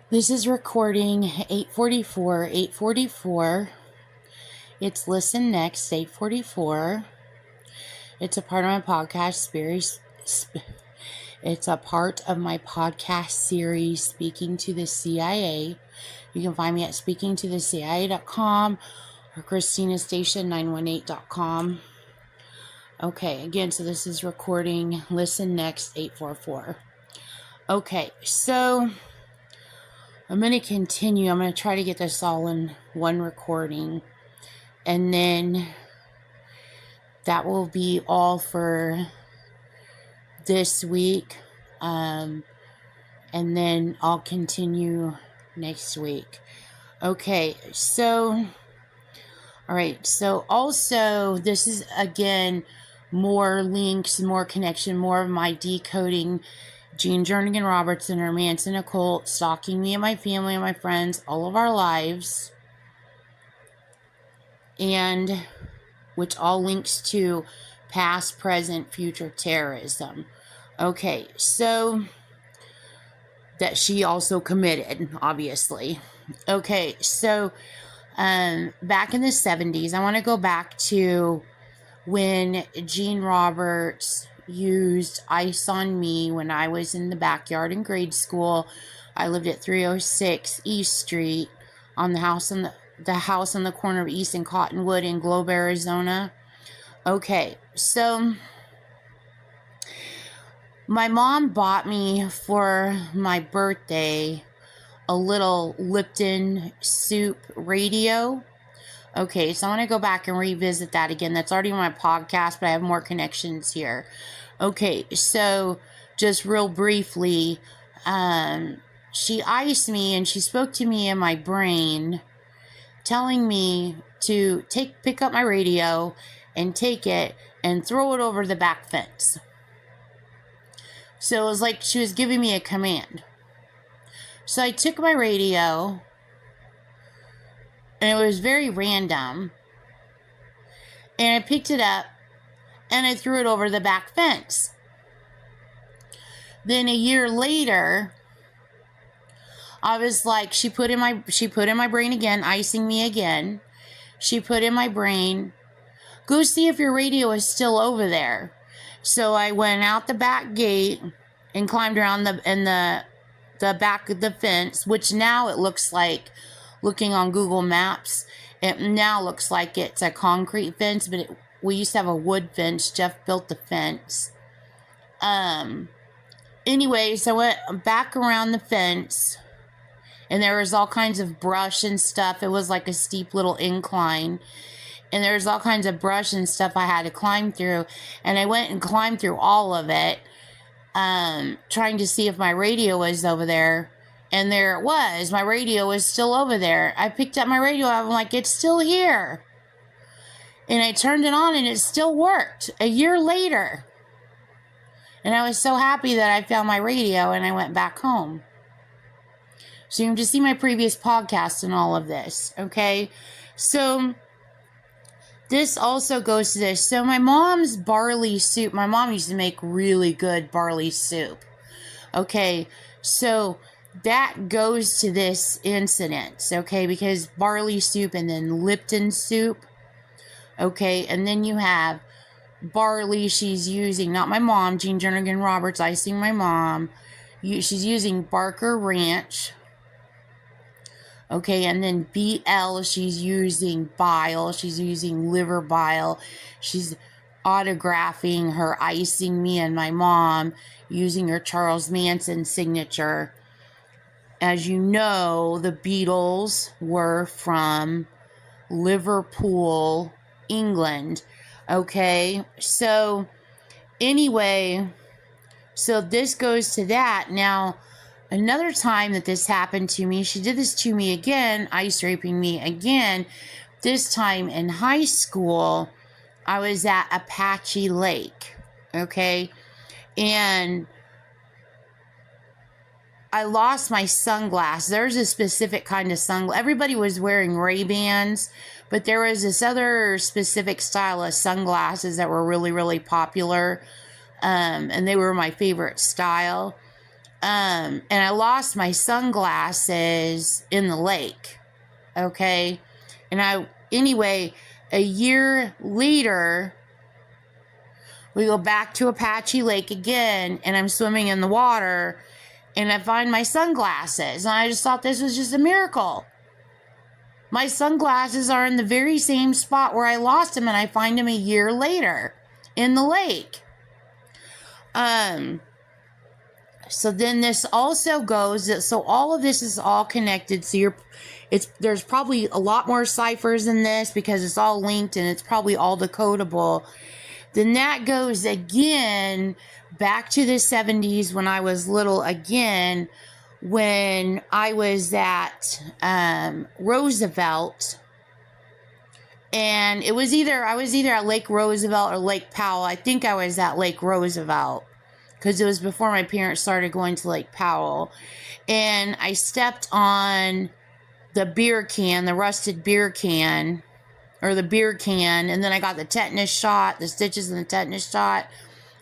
This is recording 844. It's Listen Next, 844. It's a part of my podcast series. It's a part of my podcast series, Speaking to the CIA. You can find me at speakingtothecia.com or ChristinaStation918.com. Okay, again, so this is recording Listen Next, 844. Okay, so I'm going to continue. I'm going to try to get this all in one recording. And then that will be all for this week. And then I'll continue next week. Okay, so, all right. So also, this is, again, more links, more connection, more of my decoding Jean Jernigan Robertson, her Manson occult, stalking me and my family and my friends, all of our lives, and which all links to past, present, future terrorism. Okay, so that she also committed, obviously. Okay, so back in the 70s, I want to go back to when Jean Roberts used Ice on Me when I was in the backyard in grade school. I lived at 306 East Street on the house on the corner of East and Cottonwood in Globe, Arizona. Okay, so my mom bought me for my birthday a little Lipton soup radio. Okay, so I want to go back and revisit that again. That's already on my podcast, but I have more connections here. Okay, so just real briefly, she iced me and she spoke to me in my brain, telling me to pick up my radio and take it and throw it over the back fence. So it was like she was giving me a command. So I took my radio, and it was very random, and I picked it up and I threw it over the back fence. Then a year later, I was like, she put in my brain again, icing me again. She put in my brain, go see if your radio is still over there. So I went out the back gate and climbed around the back of the fence, which now it looks like, looking on Google Maps, it now looks like it's a concrete fence, but we used to have a wood fence. Jeff built the fence. Anyways, I went back around the fence, and there was all kinds of brush and stuff. It was like a steep little incline, and there was all kinds of brush and stuff I had to climb through, and I went and climbed through all of it, trying to see if my radio was over there, and there it was. My radio was still over there. I picked up my radio, I'm like, it's still here, and I turned it on, and it still worked a year later, and I was so happy that I found my radio, and I went back home. So you can just see my previous podcast and all of this, okay? So this also goes to this. So my mom's barley soup, my mom used to make really good barley soup. Okay, so that goes to this incident, okay? Because barley soup and then Lipton soup, okay? And then you have barley she's using, not my mom, Jean Jernigan Roberts, icing my mom. She's using Barker Ranch. Okay, and then BL, she's using bile. She's using liver bile. She's autographing her icing me and my mom using her Charles Manson signature. As you know, the Beatles were from Liverpool, England. Okay, so anyway, so this goes to that. Now, another time that this happened to me, she did this to me again, ice raping me again. This time in high school, I was at Apache Lake, okay? And I lost my sunglasses. There's a specific kind of sunglasses. Everybody was wearing Ray-Bans, but there was this other specific style of sunglasses that were really, really popular. And they were my favorite style. And I lost my sunglasses in the lake. Okay. Anyway, a year later, we go back to Apache Lake again, and I'm swimming in the water, and I find my sunglasses. And I just thought this was just a miracle. My sunglasses are in the very same spot where I lost them, and I find them a year later in the lake. So then this also goes, so all of this is all connected. So there's probably a lot more ciphers in this because it's all linked and it's probably all decodable. Then that goes again back to the 70s when I was little again, when I was at Roosevelt. And I was either at Lake Roosevelt or Lake Powell. I think I was at Lake Roosevelt because it was before my parents started going to Lake Powell. And I stepped on the beer can, the rusted beer can, or the beer can, and then I got the tetanus shot, the stitches in the tetanus shot.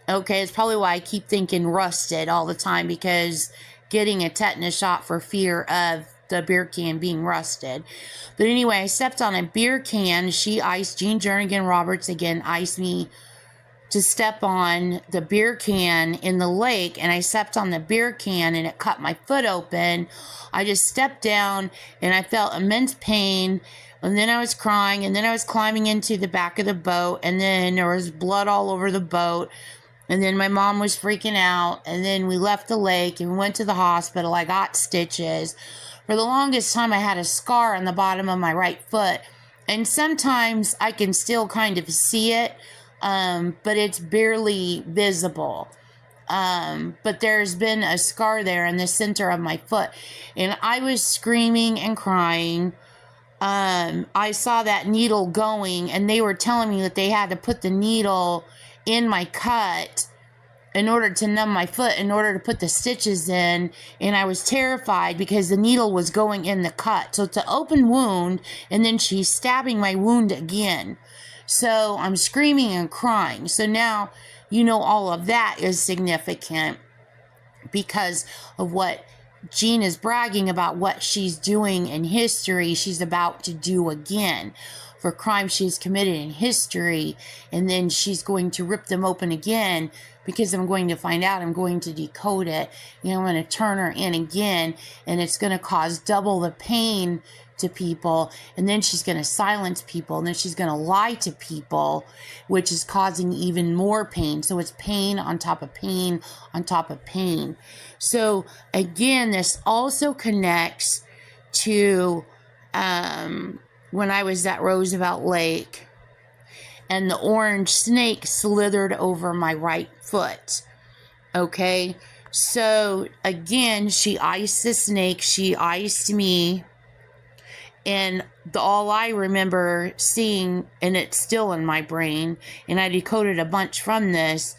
Okay, it's probably why I keep thinking rusted all the time, because getting a tetanus shot for fear of the beer can being rusted. But anyway, I stepped on a beer can. Jean Jernigan Roberts again iced me to step on the beer can in the lake, and I stepped on the beer can and it cut my foot open. I just stepped down and I felt immense pain, and then I was crying, and then I was climbing into the back of the boat, and then there was blood all over the boat, and then my mom was freaking out, and then we left the lake and we went to the hospital. I got stitches. For the longest time I had a scar on the bottom of my right foot, and sometimes I can still kind of see it, but it's barely visible. But there's been a scar there in the center of my foot, and I was screaming and crying. I saw that needle going, and they were telling me that they had to put the needle in my cut in order to numb my foot, in order to put the stitches in, and I was terrified because the needle was going in the cut. So it's an open wound, and then she's stabbing my wound again. So I'm screaming and crying. So now, all of that is significant because of what Jean is bragging about, what she's doing in history, she's about to do again for crimes she's committed in history. And then she's going to rip them open again because I'm going to find out, I'm going to decode it. I'm going to turn her in again, and it's going to cause double the pain to people, and then she's going to silence people, and then she's going to lie to people, which is causing even more pain. So it's pain on top of pain on top of pain. So again, this also connects to when I was at Roosevelt Lake and the orange snake slithered over my right foot. Okay, so again, she iced the snake, she iced me. And all I remember seeing, and it's still in my brain, and I decoded a bunch from this,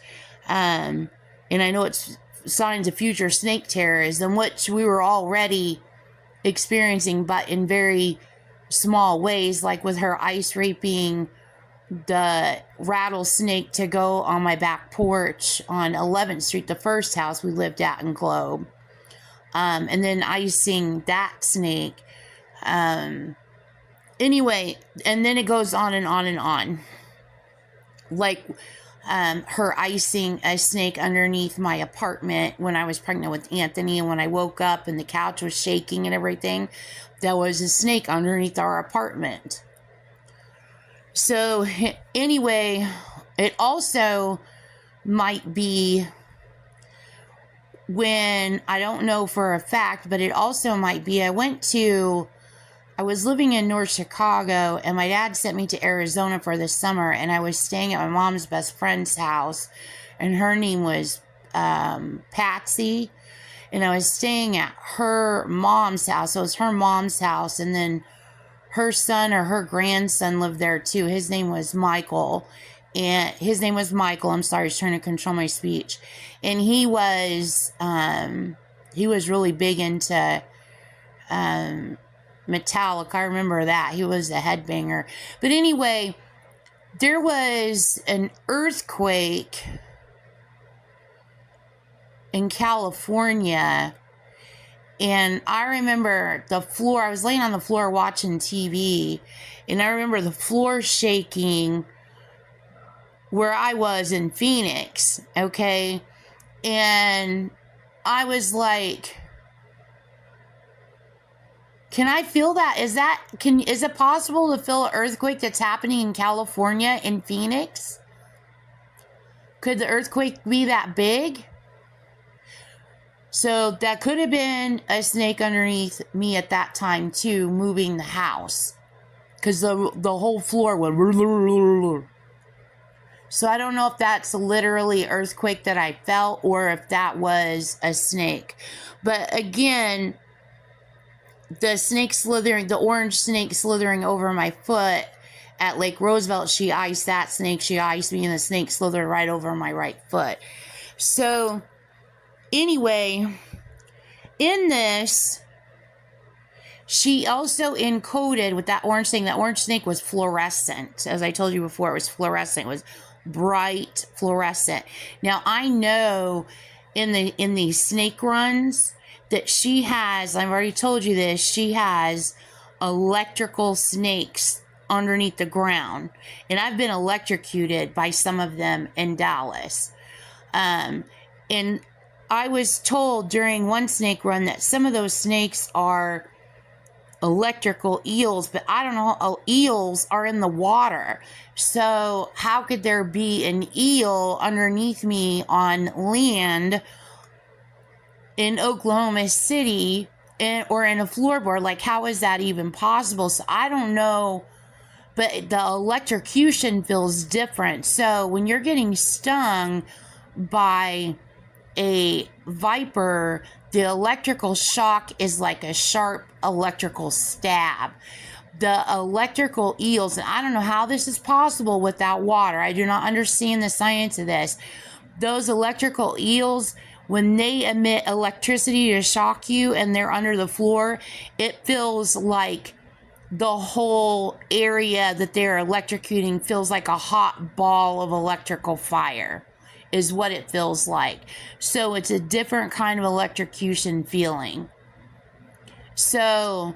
and I know it's signs of future snake terrorism, which we were already experiencing, but in very small ways, like with her ice raping the rattlesnake to go on my back porch on 11th Street, the first house we lived at in Globe, and then icing that snake. Anyway, and then it goes on and on and on. Like, her icing a snake underneath my apartment when I was pregnant with Anthony, and when I woke up and the couch was shaking and everything, there was a snake underneath our apartment. So, anyway, it also might be when, I don't know for a fact, but it also might be, I was living in North Chicago, and my dad sent me to Arizona for the summer, and I was staying at my mom's best friend's house, and her name was Patsy, and I was staying at her mom's house. So it was her mom's house, and then her son or her grandson lived there too. His name was Michael. I'm sorry, I was trying to control my speech. And he was really big into Metallica. I remember that. He was a headbanger. But anyway, there was an earthquake in California. And I remember the floor, I was laying on the floor watching TV, and I remember the floor shaking where I was in Phoenix, okay? And I was like, can I feel that? Is it possible to feel an earthquake that's happening in California, in Phoenix? Could the earthquake be that big? So that could have been a snake underneath me at that time too, moving the house. Because the whole floor went. So I don't know if that's literally earthquake that I felt or if that was a snake. But again, the orange snake slithering over my foot at Lake Roosevelt, she iced that snake. She iced me, and the snake slithered right over my right foot. So anyway, in this, she also encoded with that orange thing. That orange snake was fluorescent. As I told you before, it was fluorescent. It was bright fluorescent. Now, I know in these snake runs that she has, I've already told you this, she has electrical snakes underneath the ground. And I've been electrocuted by some of them in Dallas. And I was told during one snake run that some of those snakes are electrical eels, but I don't know, eels are in the water. So how could there be an eel underneath me on land in Oklahoma City or in a floorboard? Like, how is that even possible? So I don't know, but the electrocution feels different. So when you're getting stung by a viper, the electrical shock is like a sharp electrical stab. The electrical eels, and I don't know how this is possible without water. I do not understand the science of this. Those electrical eels, when they emit electricity to shock you and they're under the floor, it feels like the whole area that they're electrocuting feels like a hot ball of electrical fire, is what it feels like. So it's a different kind of electrocution feeling. So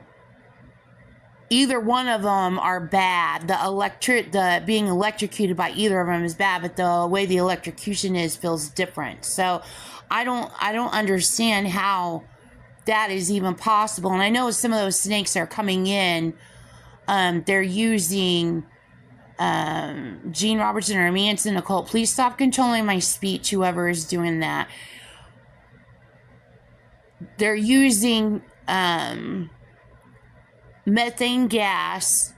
either one of them are bad. The being electrocuted by either of them is bad, but the way the electrocution feels different. So I don't understand how that is even possible. And I know some of those snakes are coming in. They're using Gene Robertson or Manson occult. Please stop controlling my speech, whoever is doing that. They're using methane gas,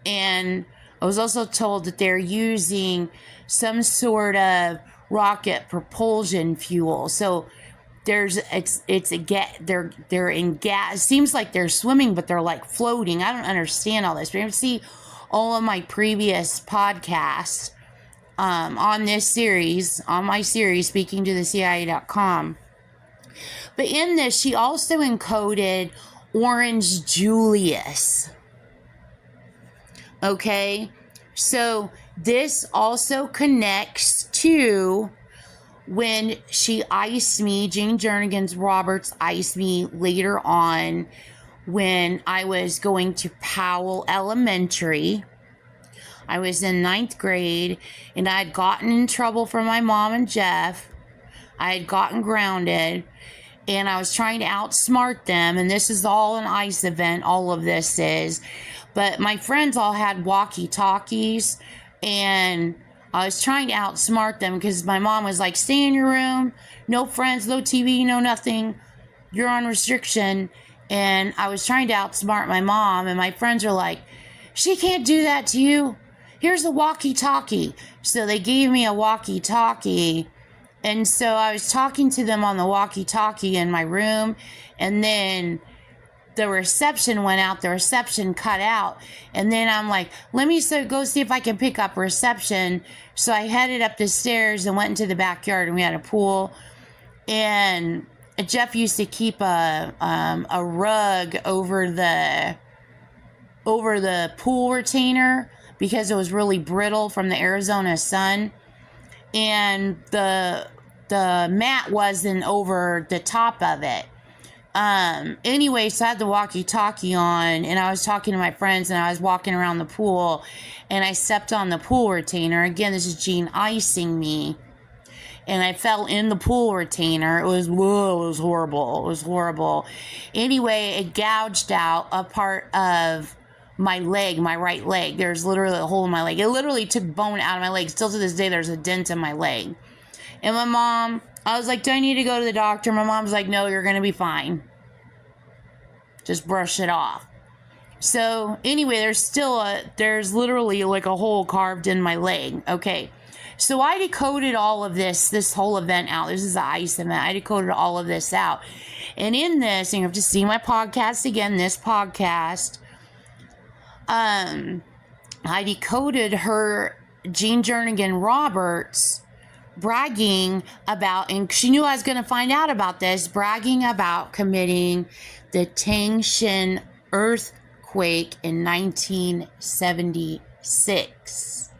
and I was also told that they're using some sort of rocket propulsion fuel. So they're in gas. It seems like they're swimming, but they're like floating. I don't understand all this. But you see all of my previous podcasts on my series, speaking to the CIA.com. But in this, she also encoded Orange Julius. Okay, so this also connects to when she iced me, Jane Jernigan Roberts iced me later on when I was going to Powell Elementary. I was in 9th grade, and I had gotten in trouble from my mom and Jeff. I had gotten grounded, and I was trying to outsmart them, and this is all an ICE event, all of this is. But my friends all had walkie-talkies, and I was trying to outsmart them because my mom was like, stay in your room, no friends, no TV, no nothing, you're on restriction. And I was trying to outsmart my mom, and my friends were like, she can't do that to you. Here's a walkie-talkie. So they gave me a walkie-talkie, and so I was talking to them on the walkie-talkie in my room, and then the reception went out, the reception cut out, and then I'm like, let me go see if I can pick up reception. So I headed up the stairs and went into the backyard, and we had a pool, and Jeff used to keep a rug over the pool retainer because it was really brittle from the Arizona sun, and the the mat wasn't over the top of it. Anyway, so I had the walkie-talkie on, and I was talking to my friends, and I was walking around the pool, and I stepped on the pool retainer. Again, this is Gene icing me, and I fell in the pool retainer. It was horrible. It was horrible. Anyway, it gouged out a part of my leg, my right leg. There's literally a hole in my leg. It literally took bone out of my leg. Still to this day, there's a dent in my leg. And my mom, I was like, do I need to go to the doctor? My mom's like, no, you're going to be fine. Just brush it off. So anyway, there's literally like a hole carved in my leg. Okay. So I decoded all of this whole event out. This is the ice event. I decoded all of this out. And in this, and you have to see my podcast again, this podcast, I decoded her, Jean Jernigan Roberts, bragging about, and she knew I was going to find out about this, bragging about committing the Tangshan earthquake in 1976.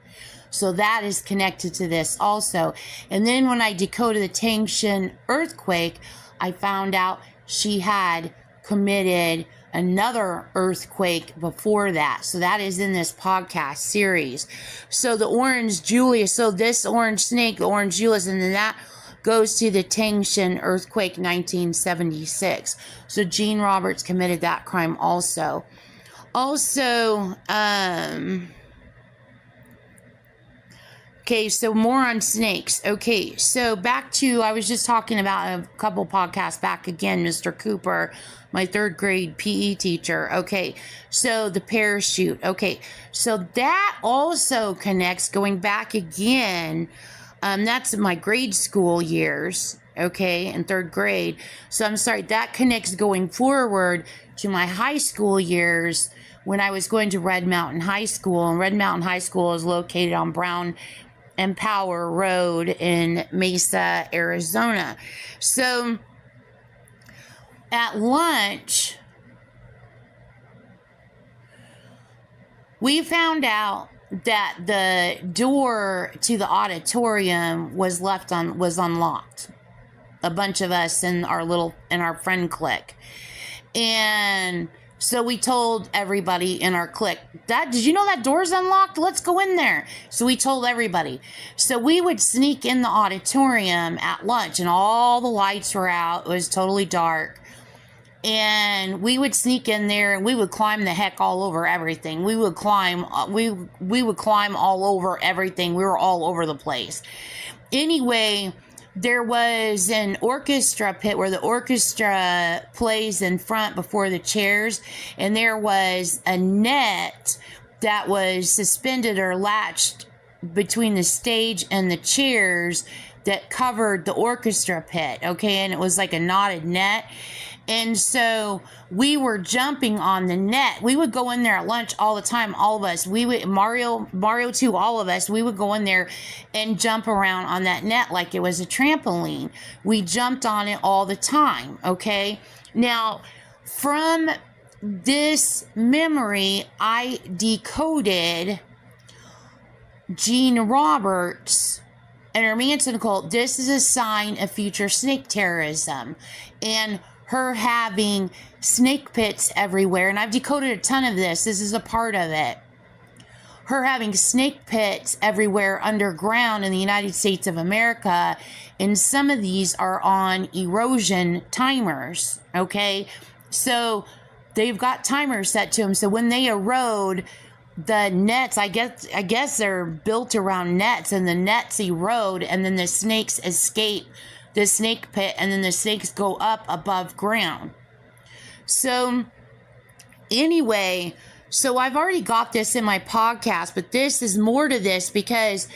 So that is connected to this also. And then when I decoded the Tangshan earthquake, I found out she had committed another earthquake before that. So that is in this podcast series. So the orange Julius, so this orange snake, the orange Julius, and then that goes to the Tangshan earthquake 1976. So Jean Roberts committed that crime also. Also, okay, so more on snakes. Okay, so back to, I was just talking about a couple podcasts back again, Mr. Cooper, my third grade PE teacher. Okay, so the parachute. Okay, so that also connects, going back again, that's my grade school years, okay, in third grade. So I'm sorry, that connects going forward to my high school years when I was going to Red Mountain High School. And Red Mountain High School is located on Brown and Power Road in Mesa, Arizona. So at lunch, we found out that the door to the auditorium was unlocked. A bunch of us in our friend clique. And so we told everybody in our clique, did you know that door's unlocked? Let's go in there. So we told everybody. So we would sneak in the auditorium at lunch, and all the lights were out. It was totally dark. And we would sneak in there, and we would climb the heck all over everything. We would climb all over everything. We were all over the place. Anyway, there was an orchestra pit where the orchestra plays in front before the chairs, and there was a net that was suspended or latched between the stage and the chairs that covered the orchestra pit, okay? And it was like a knotted net. And so we were jumping on the net. We would go in there at lunch all the time, all of us. We would, Mario too, all of us, we would go in there and jump around on that net like it was a trampoline. We jumped on it all the time, okay? Now, from this memory, I decoded Jean Roberts and her Manson cult. This is a sign of future snake terrorism. And her having snake pits everywhere, and I've decoded a ton of this. This is a part of it. Her having snake pits everywhere underground in the United States of America, and some of these are on erosion timers, okay? So they've got timers set to them, so when they erode, the nets, I guess they're built around nets, and the nets erode, and then the snakes escape the snake pit, and then the snakes go up above ground. So anyway, so I've already got this in my podcast, but this is more to this because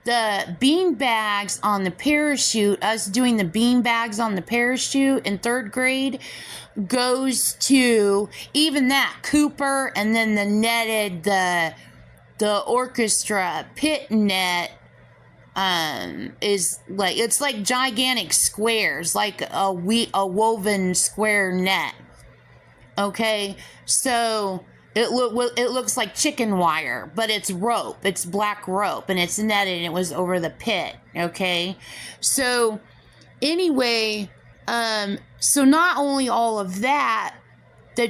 the bean bags on the parachute, us doing the bean bags on the parachute in third grade, goes to even that Cooper, and then the netted, the orchestra pit net, is like, it's like gigantic squares, like a woven square net. Okay, so it looks like chicken wire, but it's rope. It's black rope, and it's netted, and it was over the pit. Okay, so Anyway, so not only all of that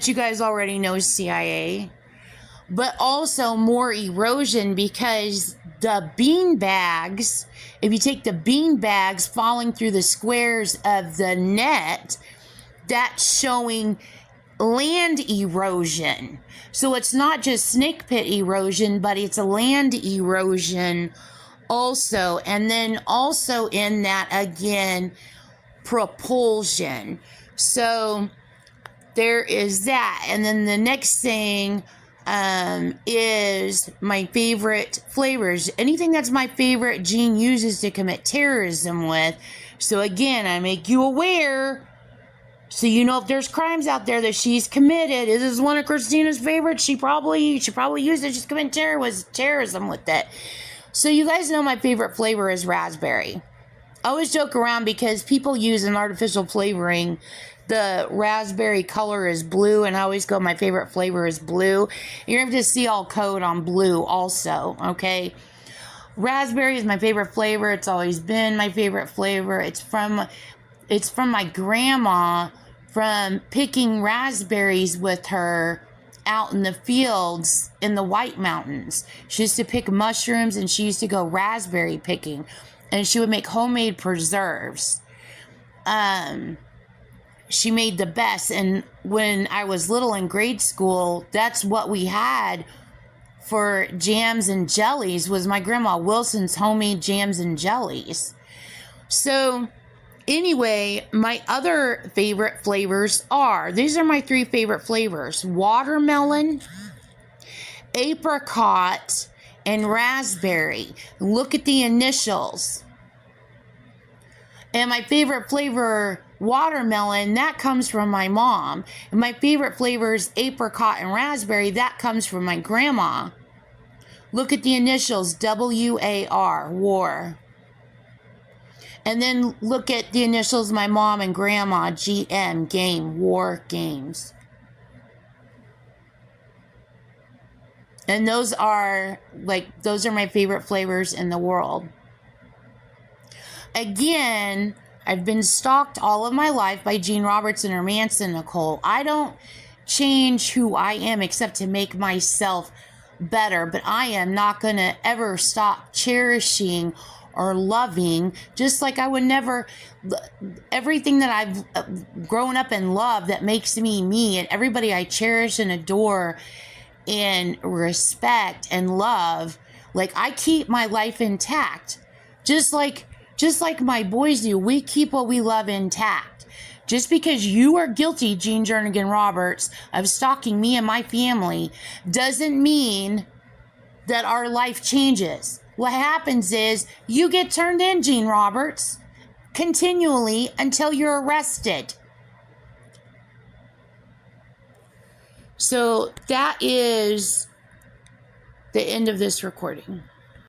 you guys already know is CIA, but also more erosion because the bean bags, if you take the bean bags falling through the squares of the net, that's showing land erosion. So it's not just snake pit erosion, but it's a land erosion also. And then also in that, again, propulsion. So there is that. And then the next thing is my favorite flavors. Anything that's my favorite, Jean uses to commit terrorism with. So again, I make you aware, so you know if there's crimes out there that she's committed. This is one of Christina's favorites. She probably used it. She's committing terrorism with it. So you guys know my favorite flavor is raspberry. I always joke around because people use an artificial flavoring. The raspberry color is blue, and I always go, my favorite flavor is blue. You're going to have to see all code on blue also, okay? Raspberry is my favorite flavor. It's always been my favorite flavor. It's from my grandma, from picking raspberries with her out in the fields in the White Mountains. She used to pick mushrooms, and she used to go raspberry picking, and she would make homemade preserves. She made the best. And when I was little in grade school, that's what we had for jams and jellies, was my grandma Wilson's homemade jams and jellies. So anyway, my other favorite flavors these are my 3 favorite flavors: watermelon, apricot, and raspberry. Look at the initials. And my favorite flavor, watermelon, that comes from my mom. And my favorite flavors, apricot and raspberry, that comes from my grandma. Look at the initials, WAR, war. And then look at the initials, my mom and grandma, GM, game, war, games. And those are my favorite flavors in the world. Again, I've been stalked all of my life by Jean Roberts and her Manson, Nicole. I don't change who I am except to make myself better, but I am not going to ever stop cherishing or loving, just like I would never, everything that I've grown up and loved that makes me me, and everybody I cherish and adore and respect and love, like I keep my life intact, just like my boys do. We keep what we love intact. Just because you are guilty, Jean Jernigan Roberts, of stalking me and my family doesn't mean that our life changes. What happens is you get turned in, Jean Roberts, continually until you're arrested. So that is the end of this recording.